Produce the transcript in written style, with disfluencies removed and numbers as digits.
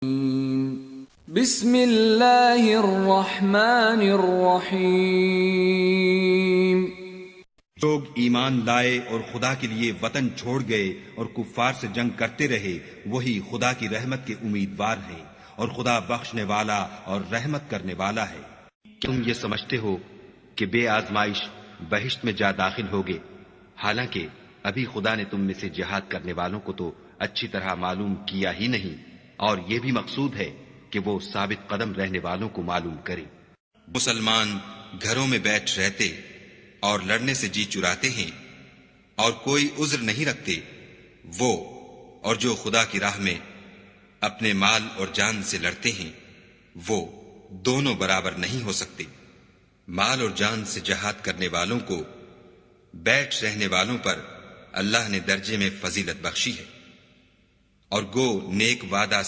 बिस्मिल्लाहिर्रहमानिर्रहीम। लोग ईमान लाए और खुदा के लिए वतन छोड़ गए और कुफ्फार से जंग करते रहे, वही खुदा की रहमत के उम्मीदवार हैं और खुदा बख्शने वाला और रहमत करने वाला है। तुम ये समझते हो कि बे आजमाइश बहिश्त में जा दाखिल होगे, हालांकि अभी खुदा ने तुम में से जिहाद करने वालों को तो अच्छी तरह मालूम किया ही नहीं, और ये भी मकसूद है कि वो साबित कदम रहने वालों को मालूम करे। मुसलमान घरों में बैठ रहते और लड़ने से जी चुराते हैं और कोई उज्र नहीं रखते, वो और जो खुदा की राह में अपने माल और जान से लड़ते हैं, वो दोनों बराबर नहीं हो सकते। माल और जान से जिहाद करने वालों को बैठ रहने वालों पर अल्लाह ने दर्जे में फजीलत बख्शी है, और गो नेक वादा